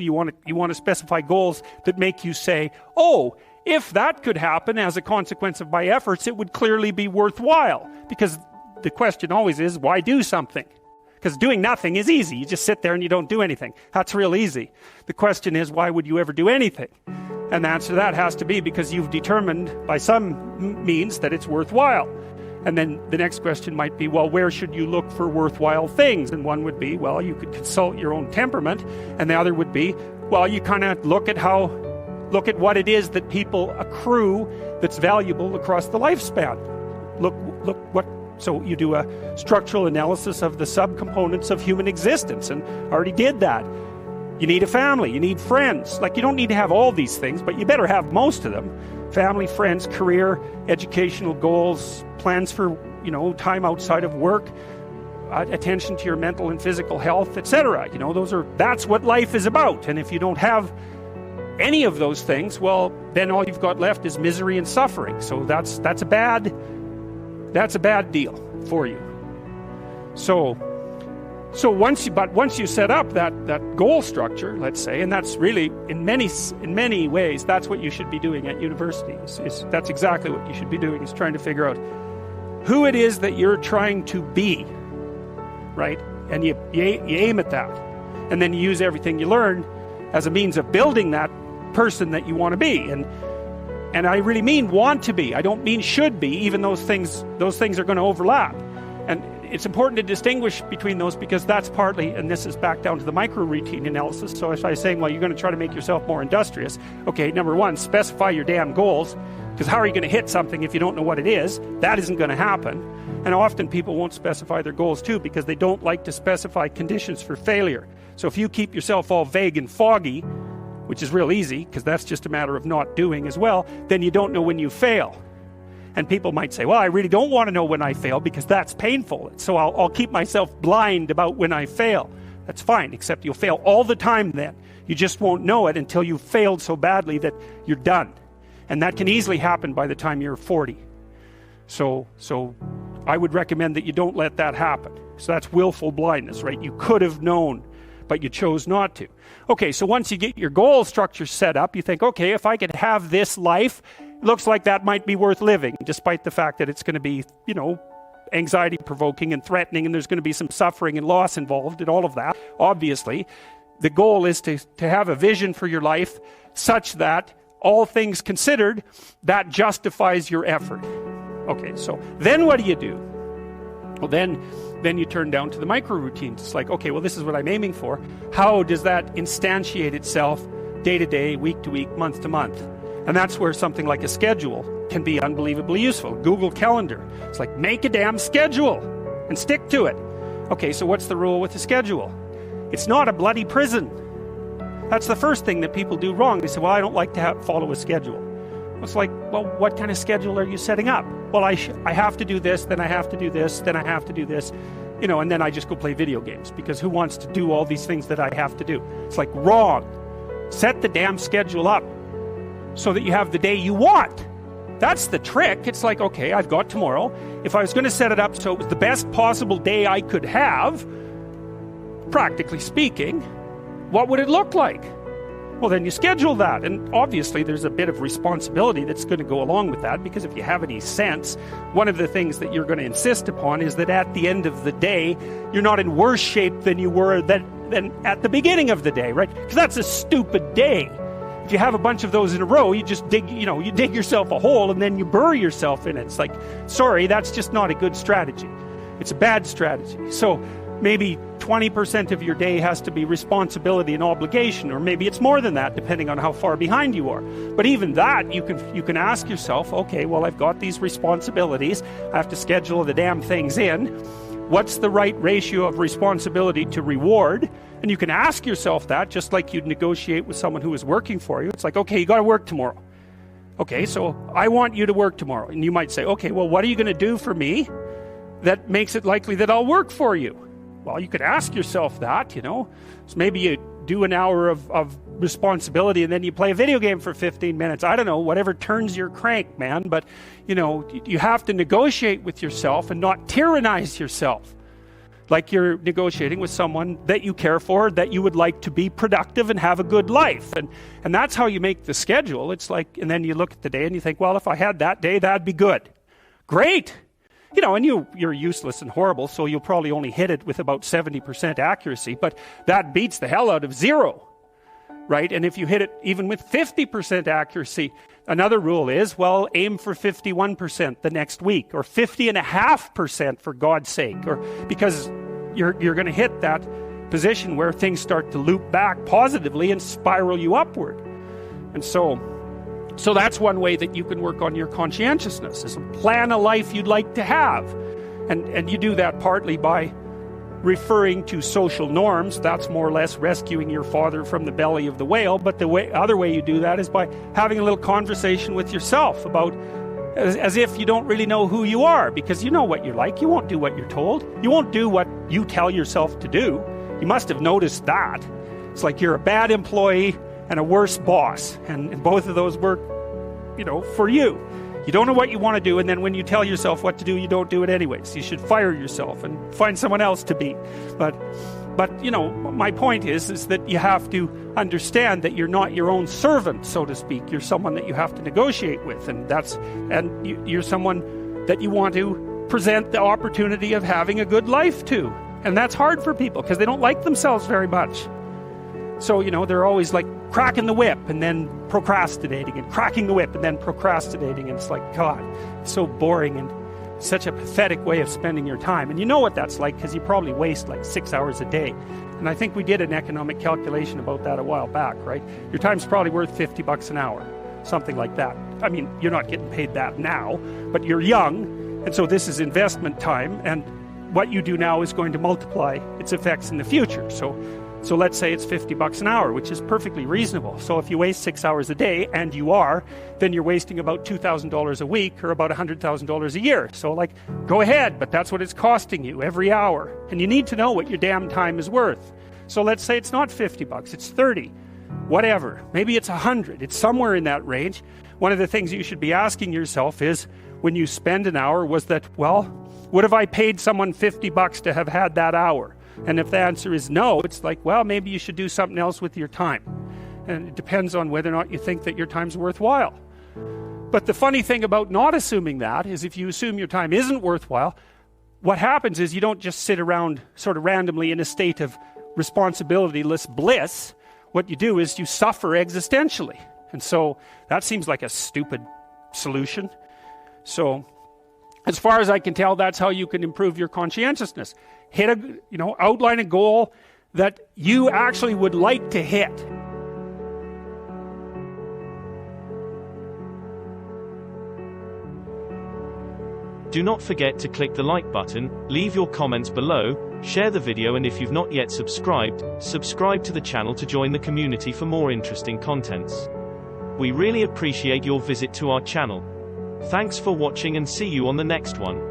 You want to specify goals that make you say, oh, if that could happen as a consequence of my efforts, it would clearly be worthwhile. Because the question always is, why do something? Because doing nothing is easy. You just sit there and you don't do anything. That's real easy. The question is, why would you ever do anything? And the answer to that has to be because you've determined by some means that it's worthwhile. And then the next question might be, well, where should you look for worthwhile things? And one would be, well, you could consult your own temperament. And the other would be, well, you kind of look at what it is that people accrue that's valuable across the lifespan. So you do a structural analysis of the subcomponents of human existence, and already did that. You need a family, you need friends. Like, you don't need to have all these things, but you better have most of them. Family, friends, career, educational goals, plans for, time outside of work, attention to your mental and physical health, etc. That's what life is about. And if you don't have any of those things, well, then all you've got left is misery and suffering. So that's a bad deal for you. So once you set up that goal structure, let's say, and that's really in many ways that's what you should be doing at university. That's exactly what you should be doing, is trying to figure out who it is that you're trying to be, right? And you aim at that, and then you use everything you learn as a means of building that person that you want to be. And I really mean want to be. I don't mean should be, even those things are going to overlap. And it's important to distinguish between those, because that's partly, and this is back down to the micro-routine analysis. So if I was saying, well, you're going to try to make yourself more industrious. Okay, number one, specify your damn goals, because how are you going to hit something if you don't know what it is? That isn't going to happen. And often people won't specify their goals too, because they don't like to specify conditions for failure. So if you keep yourself all vague and foggy, which is real easy, because that's just a matter of not doing as well, then you don't know when you fail. And people might say, well, I really don't want to know when I fail, because that's painful. So I'll keep myself blind about when I fail. That's fine, except you'll fail all the time then. You just won't know it until you've failed so badly that you're done. And that can easily happen by the time you're 40. So I would recommend that you don't let that happen. So that's willful blindness, right? You could have known, but you chose not to. Okay, so once you get your goal structure set up, you think, okay, if I could have this life, it looks like that might be worth living, despite the fact that it's going to be, anxiety-provoking and threatening, and there's going to be some suffering and loss involved and all of that. Obviously, the goal is to have a vision for your life such that, all things considered, that justifies your effort. Okay, so then what do? Well, then you turn down to the micro-routines. It's like, okay, well, this is what I'm aiming for. How does that instantiate itself day to day, week to week, month to month? And that's where something like a schedule can be unbelievably useful. Google Calendar. It's like, make a damn schedule and stick to it. Okay, so what's the rule with the schedule? It's not a bloody prison. That's the first thing that people do wrong. They say, well, I don't like to follow a schedule. It's like, well, what kind of schedule are you setting up? Well, I have to do this, then I have to do this, then I have to do this, and then I just go play video games, because who wants to do all these things that I have to do? It's like, wrong. Set the damn schedule up so that you have the day you want. That's the trick. It's like, okay, I've got tomorrow. If I was going to set it up so it was the best possible day I could have, practically speaking, what would it look like? Well, then you schedule that. And obviously there's a bit of responsibility that's going to go along with that, because if you have any sense, one of the things that you're going to insist upon is that at the end of the day, you're not in worse shape than you were than at the beginning of the day, right? Because that's a stupid day. If you have a bunch of those in a row, you just dig yourself a hole and then you bury yourself in it. It's like, sorry, that's just not a good strategy. It's a bad strategy. So maybe 20% of your day has to be responsibility and obligation, or maybe it's more than that, depending on how far behind you are. But even that, you can ask yourself, okay, well, I've got these responsibilities. I have to schedule the damn things in. What's the right ratio of responsibility to reward? And you can ask yourself that, just like you'd negotiate with someone who is working for you. It's like, okay, you got to work tomorrow. Okay, so I want you to work tomorrow. And you might say, okay, well, what are you going to do for me that makes it likely that I'll work for you? Well, you could ask yourself that, So maybe you do an hour of responsibility and then you play a video game for 15 minutes. I don't know, whatever turns your crank, man. But, you have to negotiate with yourself and not tyrannize yourself. like you're negotiating with someone that you care for, that you would like to be productive and have a good life. And that's how you make the schedule. It's like, and then you look at the day and you think, well, if I had that day, that'd be good. Great. You know, and you're useless and horrible, so you'll probably only hit it with about 70% accuracy, but that beats the hell out of 0, right? And if you hit it even with 50% accuracy, another rule is, well, aim for 51% the next week, or 50.5% for God's sake, or because you're going to hit that position where things start to loop back positively and spiral you upward. And so that's one way that you can work on your conscientiousness, is plan a life you'd like to have. And you do that partly by referring to social norms. That's more or less rescuing your father from the belly of the whale. But the other way you do that is by having a little conversation with yourself about, as if you don't really know who you are, because you know what you're like. You won't do what you're told. You won't do what you tell yourself to do. You must have noticed that. It's like you're a bad employee and a worse boss, and both of those work, you know, for you. You don't know what you want to do, and then when you tell yourself what to do, you don't do it anyways. You should fire yourself and find someone else to be. But you know, my point is that you have to understand that you're not your own servant, so to speak. You're someone that you have to negotiate with, and you're someone that you want to present the opportunity of having a good life to. And that's hard for people because they don't like themselves very much. So, you know, they're always like cracking the whip and then procrastinating, and cracking the whip and then procrastinating. And it's like, God, it's so boring and such a pathetic way of spending your time. And you know what that's like, because you probably waste like 6 hours a day. And I think we did an economic calculation about that a while back, right? Your time's probably worth $50 an hour, something like that. I mean, you're not getting paid that now, but you're young, and so this is investment time, and what you do now is going to multiply its effects in the future. So let's say it's $50 an hour, which is perfectly reasonable. So if you waste 6 hours a day, and you are, then you're wasting about $2,000 a week, or about $100,000 a year. So like, go ahead, but that's what it's costing you every hour. And you need to know what your damn time is worth. So let's say it's not $50, it's 30, whatever. Maybe it's 100, it's somewhere in that range. One of the things you should be asking yourself is, when you spend an hour, was that, well, would have I paid someone $50 to have had that hour? And if the answer is no, it's like, well, maybe you should do something else with your time. And it depends on whether or not you think that your time's worthwhile. But the funny thing about not assuming that is, if you assume your time isn't worthwhile, what happens is you don't just sit around sort of randomly in a state of responsibilityless bliss. What you do is you suffer existentially. And so that seems like a stupid solution. So as far as I can tell, that's how you can improve your conscientiousness. Outline a goal that you actually would like to hit. Do not forget to click the like button, leave your comments below, share the video, and if you've not yet subscribed, subscribe to the channel to join the community for more interesting contents. We really appreciate your visit to our channel. Thanks for watching, and see you on the next one.